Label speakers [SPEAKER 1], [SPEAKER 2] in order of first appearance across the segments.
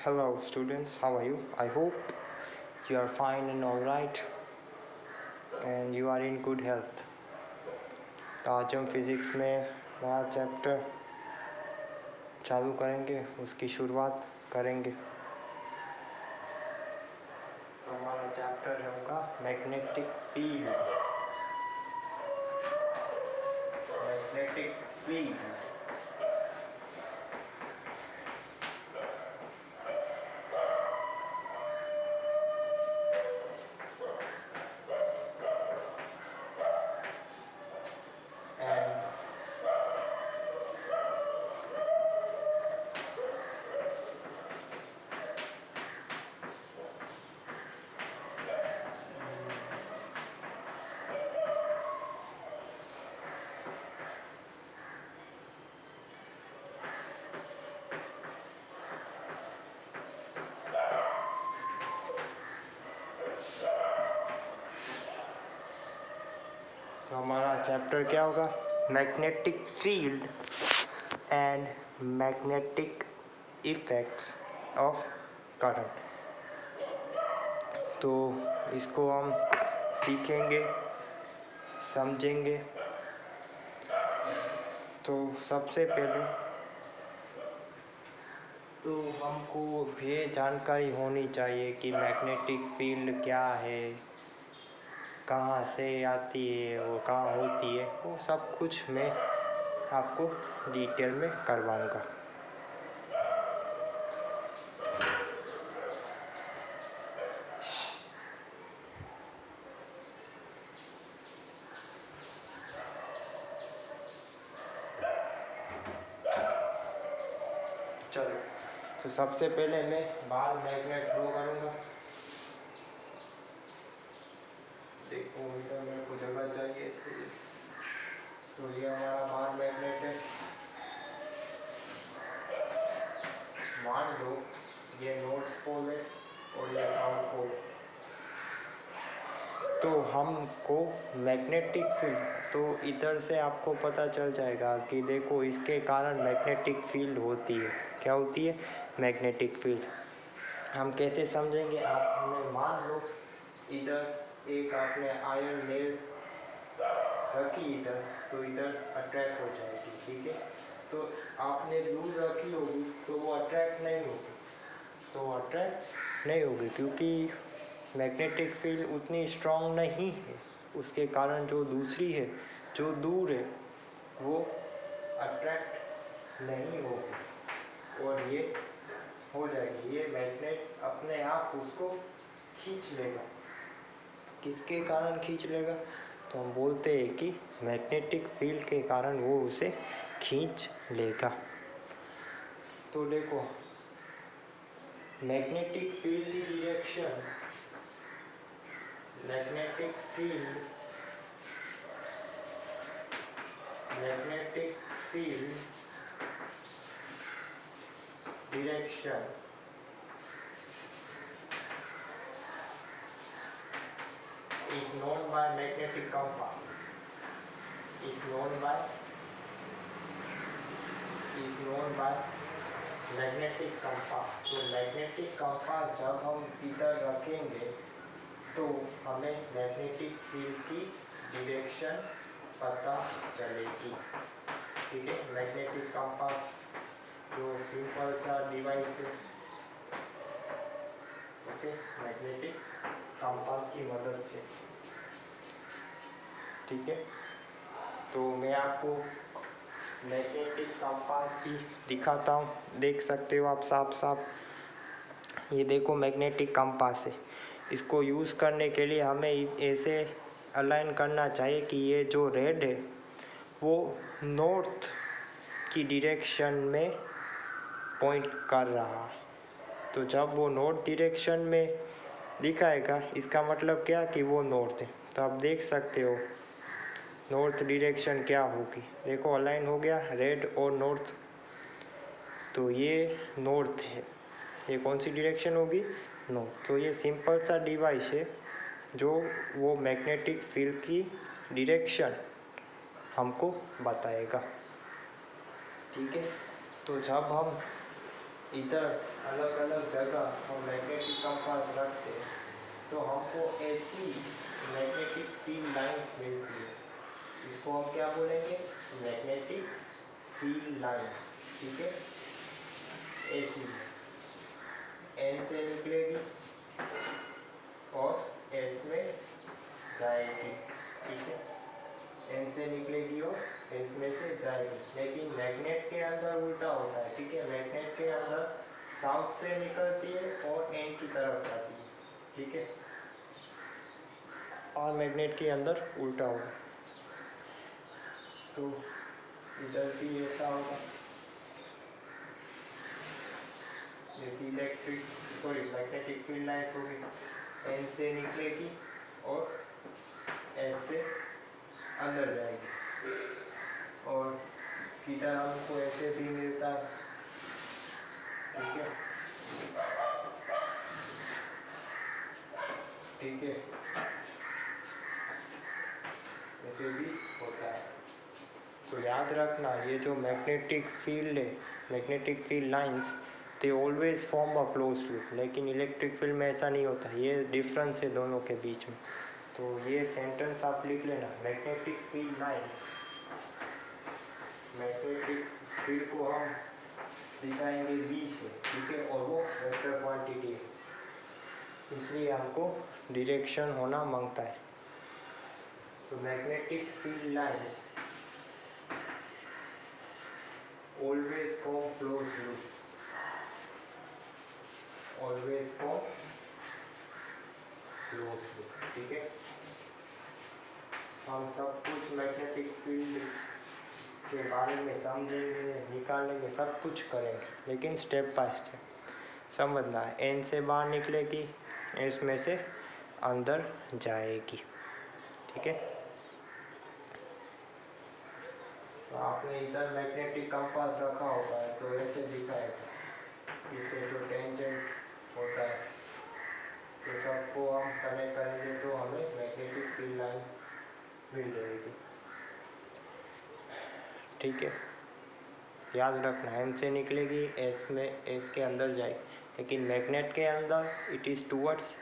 [SPEAKER 1] Hello students, how are you? I hope you are fine and alright and you are in good health. तो आज हम physics में नया chapter चालू करेंगे, उसकी शुरुआत करेंगे। तो हमारा चैप्टर होगा मैग्नेटिक फील्ड। मैग्नेटिक फील्ड तो हमारा चैप्टर क्या होगा? Magnetic field and magnetic effects of current. तो इसको हम सीखेंगे, समझेंगे। तो सबसे पहले तो हमको ये जानकारी होनी चाहिए कि मैग्नेटिक फील्ड क्या है, कहाँ से आती है और कहाँ होती है। वो सब कुछ मैं आपको डिटेल में करवाऊँगा। चलो, तो सबसे पहले मैं बाहर मैग्नेट ड्रॉ करूँगा। देखो इधर मेरे को जगह चाहिए थी, तो ये हमारा बाहर मैग्नेट है। मान लो ये नॉर्थ पोल है और ये साउथ पोल। तो हमको मैग्नेटिक फील्ड, तो इधर से आपको पता चल जाएगा कि देखो इसके कारण मैग्नेटिक फील्ड होती है। क्या होती है? Magnetic field. हम कैसे समझेंगे? आपने मान लो इधर एक आपने आयरन नेल रखी इधर, तो इधर अट्रैक्ट हो जाएगी, ठीक है। तो आपने दूर रखी होगी तो वो अट्रैक्ट नहीं होगी, क्योंकि मैग्नेटिक फील्ड उतनी स्ट्रांग नहीं है। उसके कारण जो दूसरी है, जो दूर है, वो अट्रैक्ट नहीं होगी और ये हो जाएगी। ये मैग्नेट अपने आप उसको खींच लेगा। किसके कारण खींच लेगा? तो हम बोलते हैं कि मैग्नेटिक फील्ड के कारण वो उसे खींच लेगा। तो देखो मैग्नेटिक फील्ड की direction, magnetic field direction is known by magnetic compass. Magnetic compass. तो मैग्नेटिक कंपास जब हम इधर रखेंगे तो हमें मैग्नेटिक फील्ड की डायरेक्शन पता चलेगी, ठीक है। मैग्नेटिक कंपास जो सिंपल सा डिवाइस है, ओके, मैग्नेटिक कंपास की मदद से, ठीक है। तो मैं आपको मैग्नेटिक कंपास भी दिखाता हूँ, देख सकते हो आप साफ साफ। ये देखो मैग्नेटिक कंपास है। इसको यूज़ करने के लिए हमें ऐसे अलाइन करना चाहिए कि ये जो रेड है वो नॉर्थ की डायरेक्शन में पॉइंट कर रहा है। तो जब वो नॉर्थ डायरेक्शन में दिखाएगा, इसका मतलब क्या कि वो नॉर्थ है। तो आप देख सकते हो नॉर्थ डायरेक्शन क्या होगी। देखो अलाइन हो गया रेड और नॉर्थ। तो ये नॉर्थ है। ये कौन सी डायरेक्शन होगी? नॉर्थ। तो ये सिंपल सा डिवाइस है जो वो मैग्नेटिक फील्ड की डायरेक्शन हमको बताएगा, ठीक है। तो जब हम इधर अलग अलग जगह हम मैग्नेटिक कंपास रखते हैं तो हमको ऐसी मैग्नेटिक फील्ड लाइंस मिलती है। इसको हम क्या बोलेंगे? Magnetic field lines. ठीक है, ऐसी एन से निकलेगी और एस में जाएगी। ठीक है, एन से निकलेगी और एस में से जाएगी। लेकिन मैग्नेट के अंदर उल्टा होता है। ठीक है, मैग्नेट के अंदर साउथ से निकलती है और एन की तरफ जाती है। ठीक है, और मैग्नेट के अंदर उल्टा होगा। तो इधर भी ऐसा होगा, जैसे मैग्नेटिक फील्ड लाइंस होगी, एन से निकलेगी और एस से अंदर जाएगी। और इधर हमको ऐसे भी मिलता है। ठीक है, ठीक है, ऐसे भी होता है। तो याद रखना, ये जो मैग्नेटिक फील्ड है, magnetic field lines, they always form a close loop. लेकिन इलेक्ट्रिक फील्ड में ऐसा नहीं होता। ये डिफरेंस है दोनों के बीच में। तो ये सेंटेंस आप लिख लेना, magnetic field lines. Magnetic field को हम दिखाएंगे V से। ठीक है, और वो वेक्टर क्वांटिटी है, इसलिए हमको डायरेक्शन होना मांगता है। तो magnetic field lines always form closed loop, always form closed loop। ठीक है, हम सब कुछ मैग्नेटिक फील्ड के बारे में समझेंगे, निकालेंगे, सब कुछ करेंगे, लेकिन स्टेप बाय स्टेप समझना है। एन से बाहर निकलेगी, एस में से अंदर जाएगी। ठीक है, तो आपने इधर मैग्नेटिक कंपास रखा होगा तो ऐसे दिखाएगा, इसके जो टेंजेंट होता है तो सबको हम कनेक्ट करेंगे तो हमें मैग्नेटिक फील्ड लाइन मिल जाएगी। ठीक है, याद रखना, एन से निकलेगी, एस में, एस के अंदर जाएगी। लेकिन मैग्नेट के अंदर इट इज़ टूवर्ड्स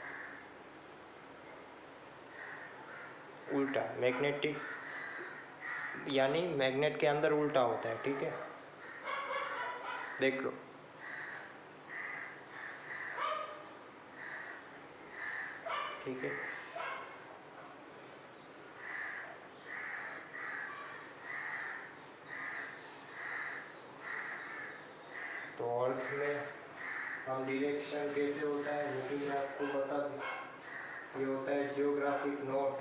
[SPEAKER 1] उल्टा, मैग्नेटिक यानी मैग्नेट के अंदर उल्टा होता है। ठीक है, देख लो। ठीक है, तो अर्थ में हम डायरेक्शन कैसे होता है वो भी मैं आपको बता दूँ। ये होता है जियोग्राफिक नोट,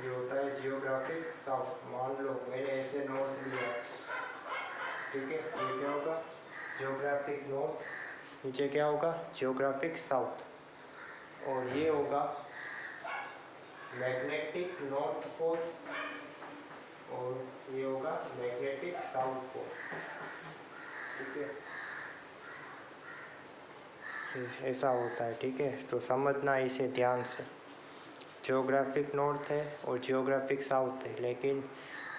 [SPEAKER 1] ये होता है जियोग्राफिक साउथ। मान लो मैंने ऐसे नोट लिया। ठीक है, ये क्या होगा? जियोग्राफिक नॉर्थ, नीचे क्या होगा? Geographic south. और ये होगा मैग्नेटिक नॉर्थ पोल और ये होगा मैग्नेटिक साउथ पोल। ठीक है, ऐसा होता है। ठीक है, तो समझना इसे ध्यान से। जियोग्राफिक नॉर्थ है और जियोग्राफिक साउथ है, लेकिन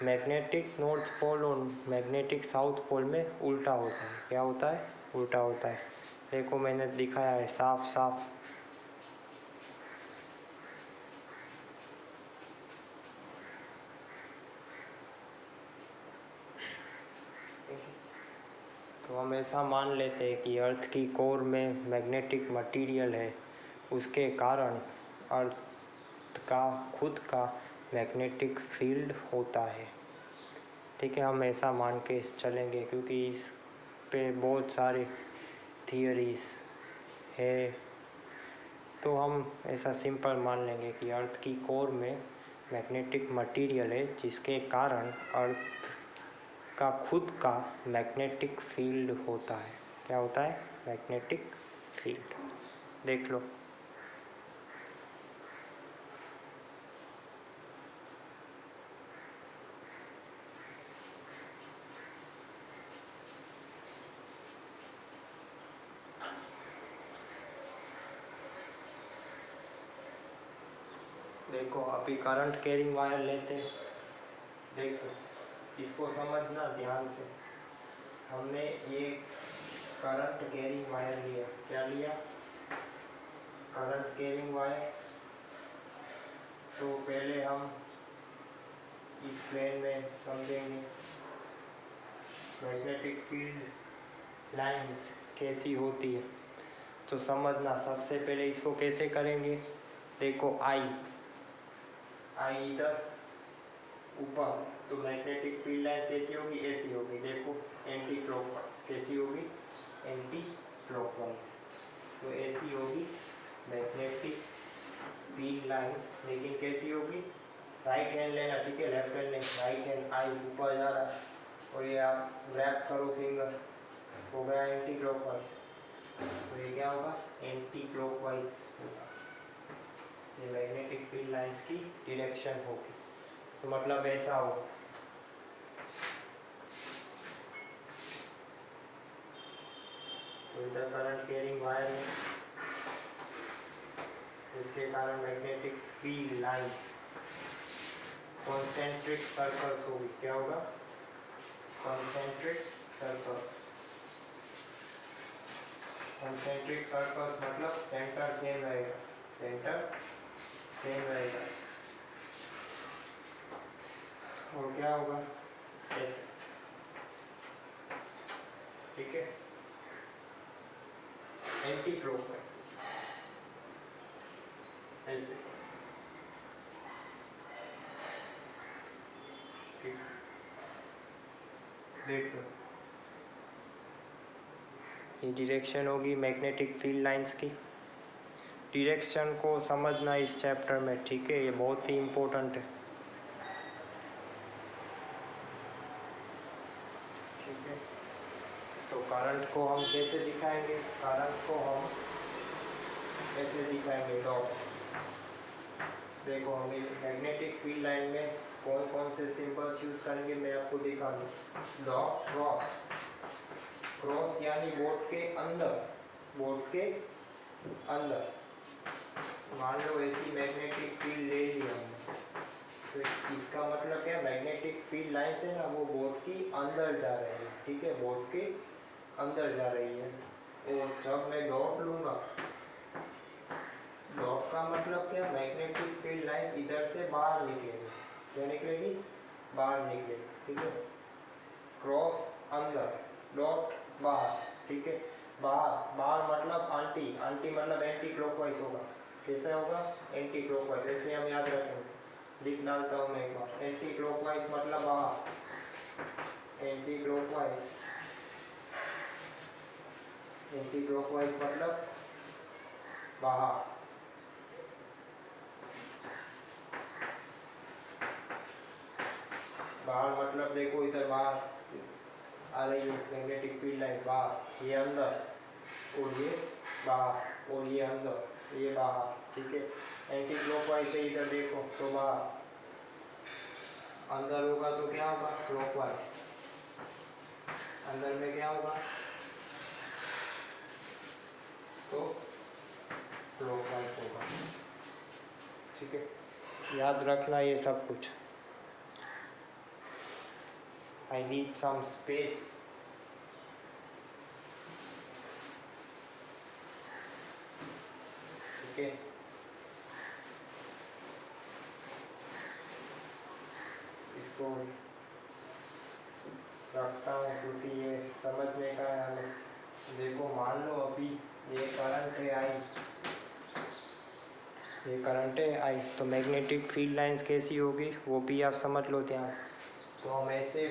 [SPEAKER 1] मैग्नेटिक नॉर्थ पोल और मैग्नेटिक साउथ पोल में उल्टा होता है। क्या होता है? उल्टा होता है। देखो मैंने दिखाया है साफ साफ। तो हम ऐसा मान लेते हैं कि अर्थ की कोर में मैग्नेटिक मटेरियल है, उसके कारण अर्थ का खुद का मैग्नेटिक फील्ड होता है। ठीक है, हम ऐसा मान के चलेंगे क्योंकि इस पे बहुत सारे थियरीज है। तो हम ऐसा सिंपल मान लेंगे कि अर्थ की कोर में मैग्नेटिक मटेरियल है, जिसके कारण अर्थ का खुद का मैग्नेटिक फील्ड होता है। क्या होता है? Magnetic field. देख लो। देखो अभी करंट कैरिंग वायर लेते हैं। देखो इसको समझना ध्यान से। हमने ये करंट कैरिंग वायर लिया। क्या लिया? Current carrying wire. तो पहले हम इस प्लेन में समझेंगे मैग्नेटिक फील्ड लाइंस कैसी होती है। तो समझना, सबसे पहले इसको कैसे करेंगे। देखो आई इधर ऊपर, तो मैग्नेटिक फील्ड लाइंस कैसी होगी? ऐसी होगी। देखो एंटी क्लॉकवाइज कैसी होगी? Anti clockwise. तो ऐसी होगी मैग्नेटिक फील्ड लाइंस, लेकिन कैसी होगी? राइट हैंड लेना, ठीक है, लेफ्ट हैंड नहीं। राइट हैंड आई ऊपर जा रहा है और ये आप रैप करो फिंगर, हो गया एंटी क्लॉकवाइज। तो ये क्या होगा? एंटी क्लॉकवाइज होगा। ये मैग्नेटिक फील्ड लाइंस की डायरेक्शन होगी। तो मतलब ऐसा हो, तो इधर करंट कैरिंग वायर है, इसके कारण magnetic field lines concentric circles होगी। क्या होगा? Concentric circle. कॉन्सेंट्रिक सर्कल्स मतलब सेंटर सेम रहेगा, सेंटर सेम रहेगा। और क्या होगा? ऐसे, ठीक है, एंटी क्लॉकवाइज ऐसे, ठीक। देख लो, ये डायरेक्शन होगी मैग्नेटिक फील्ड लाइंस की। डायरेक्शन को समझना इस चैप्टर में, ठीक है, ये बहुत ही इम्पोर्टेंट है। ठीक है, तो करंट को हम कैसे दिखाएंगे? करंट को हम ऐसे दिखाएंगे, डॉट। देखो हम मैग्नेटिक फील्ड लाइन में कौन कौन से सिंबल्स यूज करेंगे मैं आपको दिखा दूँ। Dot, cross. क्रॉस यानी बोर्ड के अंदर, बोर्ड के अंदर। मान लो ऐसी मैग्नेटिक फील्ड ले ली हमने, तो इसका मतलब क्या? मैग्नेटिक फील्ड लाइन से ना वो बोर्ड की अंदर जा रही है, ठीक है, बोर्ड के अंदर जा रही है। और जब मैं डॉट लूँगा, डॉट का मतलब क्या? मैग्नेटिक फील्ड लाइन इधर से बाहर निकलेगी। क्या निकलेगी? बाहर निकलेगी, ठीक है। क्रॉस अंदर, डॉट बाहर, ठीक है। बाहर, बाहर मतलब आंटी, आंटी मतलब एंटी क्लॉकवाइज होगा। कैसे होगा? Anti clockwise. ऐसे हम याद रखेंगे, लिख डालता हूँ मैं एक बार। एंटी क्लॉकवाइज मतलब बाहर, एंटी क्लॉकवाइज, एंटी क्लॉकवाइज मतलब बाहर। बाहर मतलब देखो इधर बाहर आ रही है मैग्नेटिक फील्ड लाइन, बाहर, ये अंदर और ये बाहर, और ये अंदर, ये बाहर, ठीक है। एंटी क्लॉकवाइज से इधर देखो तो बाहर, अंदर होगा तो क्या होगा? क्लॉकवाइज। अंदर में क्या होगा? तो क्लॉकवाइज होगा, ठीक है। याद रखना ये सब कुछ। I need some space. Okay. इसको रखता हूँ क्योंकि ये समझने का है हमें। देखो मान लो अभी ये करंट है आई, ये करंट है आई, तो मैग्नेटिक फील्ड लाइंस कैसी होगी वो भी आप समझ लो ध्यान से। तो हम ऐसे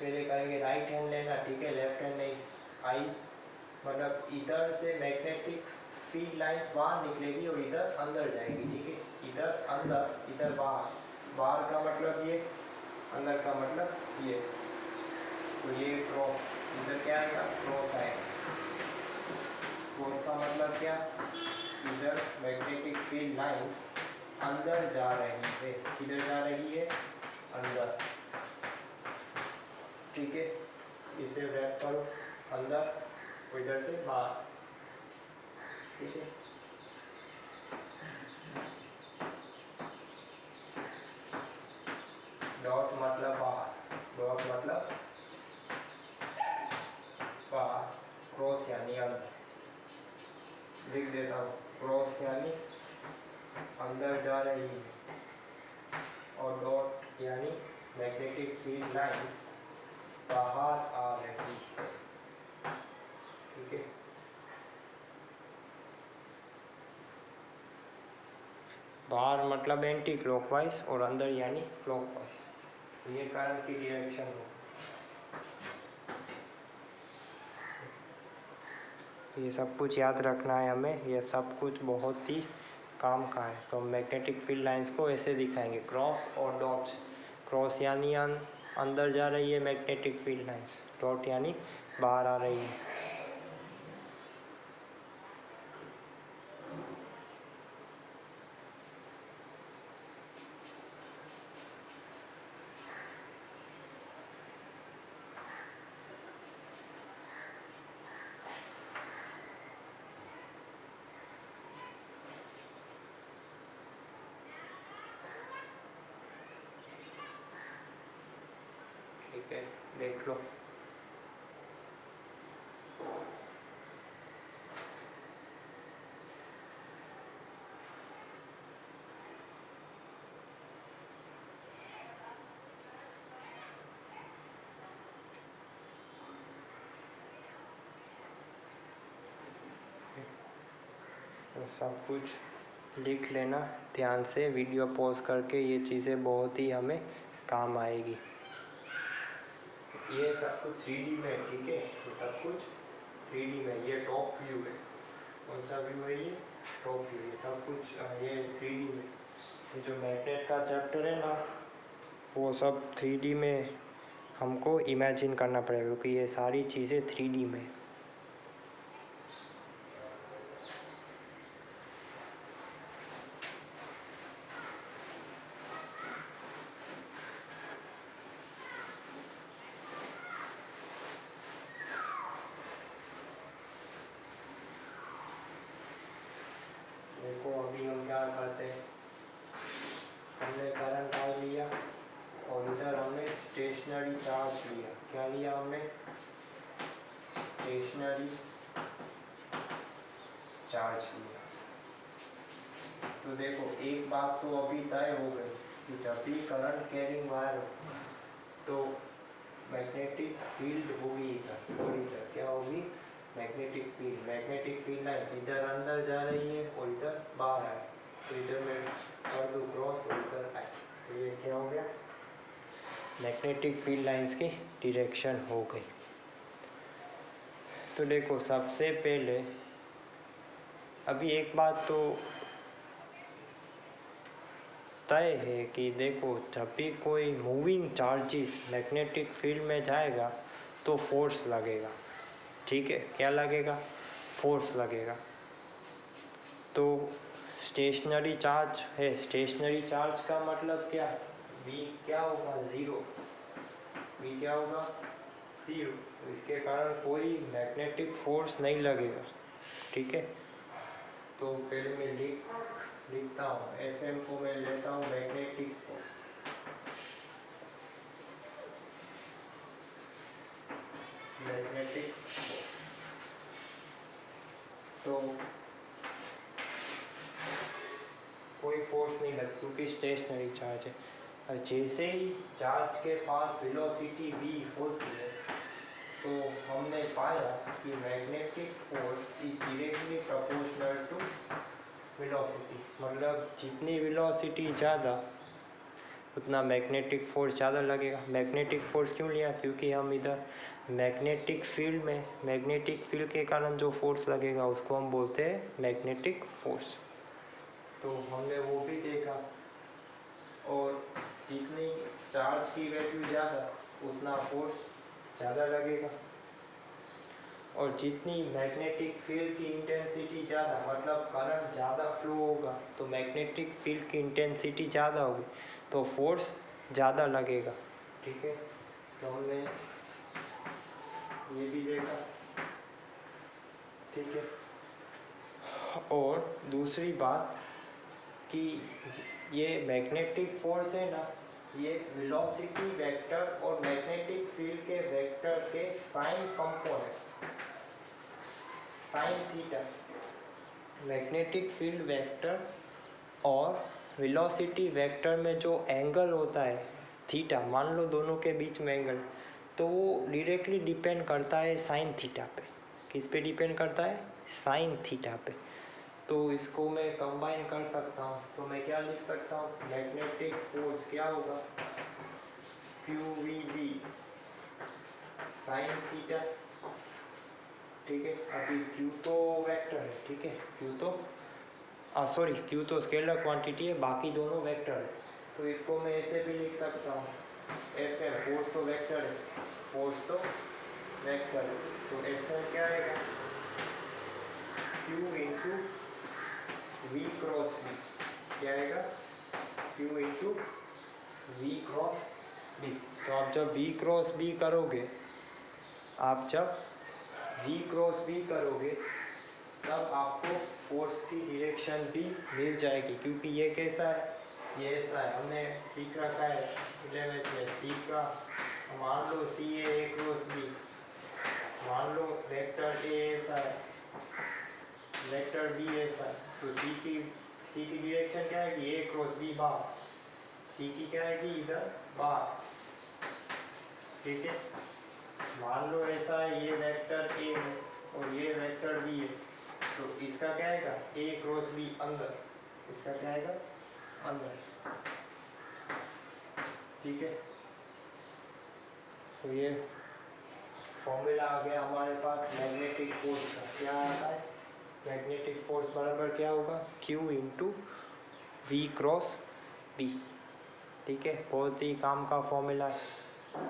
[SPEAKER 1] पहले करेंगे, राइट हैंड लेना, ठीक है, लेफ्ट हैंड नहीं। आई मतलब इधर से मैग्नेटिक फील्ड लाइंस बाहर निकलेगी और इधर अंदर जाएगी, ठीक है। इधर अंदर, इधर बाहर। बाहर का मतलब ये, अंदर का मतलब ये। तो ये क्रॉस, इधर क्या आएगा? क्रॉस आएगा। क्रॉस का मतलब क्या? इधर मैग्नेटिक फील्ड लाइंस अंदर जा रही है। किधर जा रही है? अंदर, ठीक है। इसे रैप करो, अंदर और इधर से बाहर, ठीक है। डॉट मतलब बाहर, डॉट मतलब बाहर, क्रॉस यानी अंदर, लिख देता हूँ क्रॉस यानी अंदर जा रही है, और डॉट यानी मैग्नेटिक फील्ड लाइंस बाहर आ रही है। ठीक है, बाहर मतलब एंटी क्लॉकवाइज और अंदर यानी क्लॉकवाइज, ये करंट की डायरेक्शन हो। ये सब कुछ याद रखना है हमें, ये सब कुछ बहुत ही काम का है। तो मैग्नेटिक फील्ड लाइंस को ऐसे दिखाएंगे, क्रॉस और डॉट्स। क्रॉस यानी अंदर जा रही है मैग्नेटिक फील्ड लाइंस, डॉट यानी बाहर आ रही है। ठीक है, देख लो। तो सब कुछ लिख लेना ध्यान से, वीडियो पॉज करके, ये चीज़ें बहुत ही हमें काम आएगी। ये सब कुछ 3D में, ठीक है, ये सब कुछ 3D में। ये टॉप व्यू है, कौन सा व्यू है ये? Top view. ये सब कुछ ये 3D में। ये जो मैग्नेट का चैप्टर है ना, वो सब 3D में हमको इमेजिन करना पड़ेगा, क्योंकि ये सारी चीज़ें 3D में। देखो अभी हम क्या करते हैं, हमने करंट आई लिया और इधर हमने स्टेशनरी चार्ज लिया। क्या लिया हमने? स्टेशनरी चार्ज लिया। तो देखो एक बात तो अभी तय हो गई कि जब भी करंट कैरिंग वायर हो तो मैग्नेटिक फील्ड होगी इधर, और इधर क्या होगी? Magnetic field. Magnetic field line इधर अंदर जा रही है और इधर बाहर आए, तो इधर मैं कर दूँ क्रॉस और इधर आए, तो ये क्या हो गया? मैग्नेटिक फील्ड लाइंस की डायरेक्शन हो गई। तो देखो सबसे पहले अभी एक बात तो तय है कि देखो जब भी कोई मूविंग चार्जेस मैग्नेटिक फील्ड में जाएगा तो फोर्स लगेगा। ठीक है, क्या लगेगा? फोर्स लगेगा। तो स्टेशनरी चार्ज है, स्टेशनरी चार्ज का मतलब क्या? V क्या होगा? ज़ीरो। V क्या होगा? ज़ीरो। तो इसके कारण कोई मैग्नेटिक फोर्स नहीं लगेगा। ठीक है, तो पहले मैं लिखता हूँ, FM को मैं लेता हूँ मैग्नेटिक फोर्स। मैग्नेटिक फोर्स तो कोई फोर्स नहीं लगती क्योंकि स्टेशनरी चार्ज है। और जैसे ही चार्ज के पास वेलोसिटी v होती है तो हमने पाया कि magnetic force is directly proportional to velocity. मतलब जितनी वेलोसिटी ज़्यादा उतना मैग्नेटिक फोर्स ज़्यादा लगेगा। मैग्नेटिक फोर्स क्यों लिया? क्योंकि हम इधर मैग्नेटिक फील्ड में, मैग्नेटिक फील्ड के कारण जो फोर्स लगेगा उसको हम बोलते हैं मैग्नेटिक फोर्स। तो हमने वो भी देखा, और जितनी चार्ज की वैल्यू ज़्यादा उतना फोर्स ज़्यादा लगेगा, और जितनी मैग्नेटिक फील्ड की इंटेंसिटी ज़्यादा, मतलब करंट ज़्यादा फ्लो होगा तो मैग्नेटिक फील्ड की इंटेंसिटी ज़्यादा होगी तो फोर्स ज़्यादा लगेगा। ठीक है, तो हमने ये भी देखा। ठीक है, और दूसरी बात कि ये मैग्नेटिक फोर्स है ना, ये वेलोसिटी वेक्टर और मैग्नेटिक फील्ड के वेक्टर के sign component, sine theta magnetic field vector और वेलोसिटी वेक्टर में जो एंगल होता है थीटा, मान लो दोनों के बीच में एंगल, तो वो डायरेक्टली डिपेंड करता है साइन थीटा पे। किस पे डिपेंड करता है? साइन थीटा पे। तो इसको मैं कंबाइन कर सकता हूँ, तो मैं क्या लिख सकता हूँ? मैग्नेटिक फोर्स क्या होगा? QVB साइन थीटा, ठीक है। अभी Q तो वेक्टर है, ठीक है, Q तो सॉरी Q तो स्केलर क्वांटिटी है, बाकी दोनों वेक्टर है। तो इसको मैं ऐसे भी लिख सकता हूँ, FM फोर्स तो वेक्टर है, फोर्स तो वेक्टर है, तो FM क्या आएगा? Q into V cross B, क्या आएगा? Q into V cross B। तो आप जब V क्रॉस B करोगे, तब आपको फोर्स की डायरेक्शन भी मिल जाएगी, क्योंकि ये कैसा है? ये ऐसा है, हमने सीख रखा है 11th में, सी का मान लो सी ए क्रॉस बी, मान लो वेक्टर ए ऐसा है, वेक्टर बी ऐसा है, तो सी की डायरेक्शन क्या है? ए क्रॉस बी बाहर, सी की क्या है? इधर बाहर, ठीक है। मान लो ऐसा है, ये वेक्टर ए है और ये वेक्टर बी है, तो इसका क्या आएगा? ए क्रॉस बी अंदर, इसका क्या आएगा? अंदर, ठीक है। तो ये फॉर्मूला आ गया हमारे पास मैग्नेटिक फोर्स का। क्या आता है? मैग्नेटिक फोर्स बराबर क्या होगा? Q into V cross B, ठीक है। बहुत ही काम का फॉर्मूला है,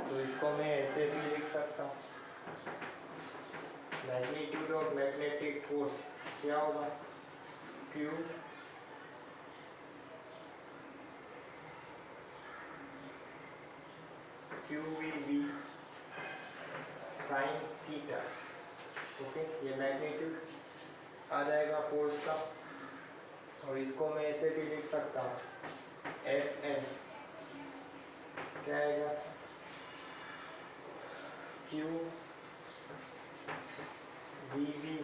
[SPEAKER 1] तो इसको मैं ऐसे भी लिख सकता हूँ, मैग्नीट्यूड ऑफ मैग्नेटिक फोर्स क्या होगा? QVB sine theta, okay. ये मैग्नीट्यूड आ जाएगा फोर्स का, और इसको मैं ऐसे भी लिख सकता हूँ, FN क्या आएगा? QVB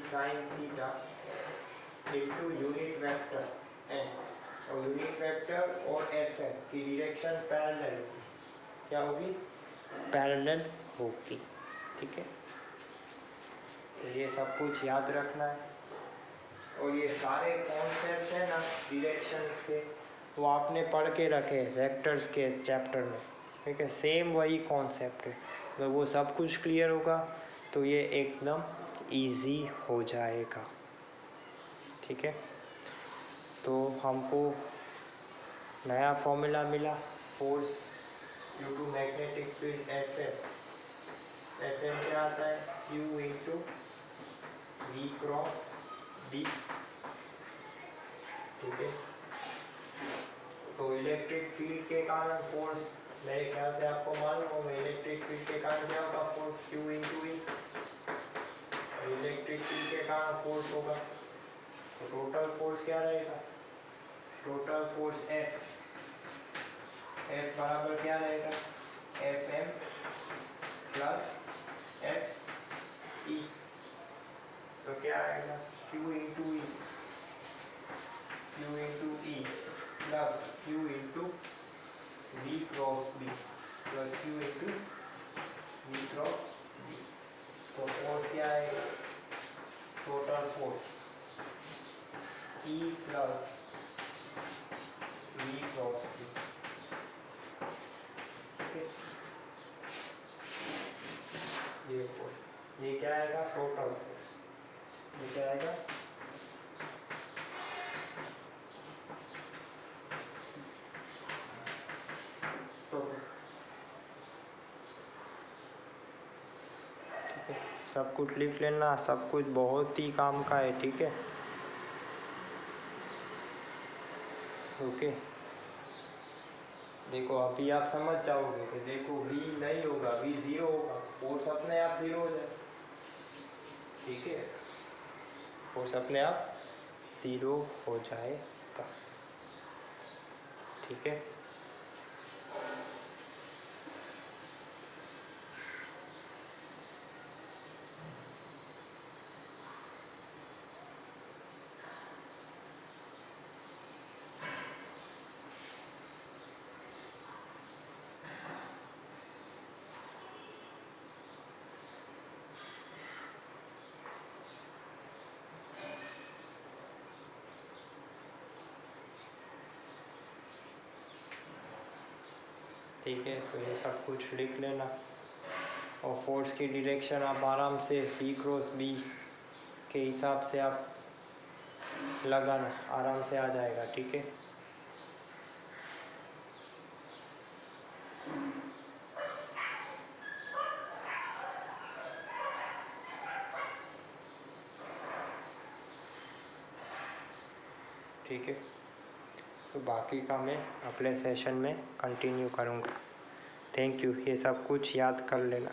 [SPEAKER 1] sine theta into unit vector N, और यूनिट वेक्टर और FN की डायरेक्शन पैरेलल होगी, क्या होगी? पैरेलल होगी, ठीक है। तो ये सब कुछ याद रखना है, और ये सारे कॉन्सेप्ट है ना डायरेक्शंस के, वो आपने पढ़ के रखे वेक्टर्स के चैप्टर में, ठीक है। सेम वही कॉन्सेप्ट है, तो वो सब कुछ क्लियर होगा तो ये एकदम इजी हो जाएगा, ठीक है। तो हमको नया फॉर्मूला मिला, force due to magnetic field FM क्या आता है? Q into V cross B, ठीक है। तो इलेक्ट्रिक फील्ड के कारण फोर्स, मेरे ख्याल से आपको मालूम होगा, इलेक्ट्रिक फील्ड के कारण क्या होगा? Force Q into V, electric field के कारण फोर्स होगा, तो टोटल फोर्स क्या रहेगा? टोटल फोर्स F बराबर क्या रहेगा? FM प्लस FE, तो क्या आएगा? Q into E plus Q into V cross B plus Q into V cross B। तो फोर्स क्या आएगा? Total force E plus V cross B, ठीक है। ये फोर्स, ये क्या आएगा? टोटल फोर्स, ये क्या आएगा? टोटल, ठीक है। सब कुछ लिख लेना, सब कुछ बहुत ही काम का है, ठीक है, ओके। देखो अभी आप समझ जाओगे कि देखो V नहीं होगा, V जीरो होगा, फोर्स अपने आप जीरो हो जाए, ठीक है, फोर्स अपने आप जीरो हो जाएगा, ठीक है। ठीक है। तो ये सब कुछ लिख लेना और फोर्स की डायरेक्शन आप आराम से P क्रॉस B के हिसाब से आप लगाना, आराम से आ जाएगा। ठीक है। ठीक है। तो बाकी का मैं अगले सेशन में कंटिन्यू करूँगा। Thank you. ये सब कुछ याद कर लेना।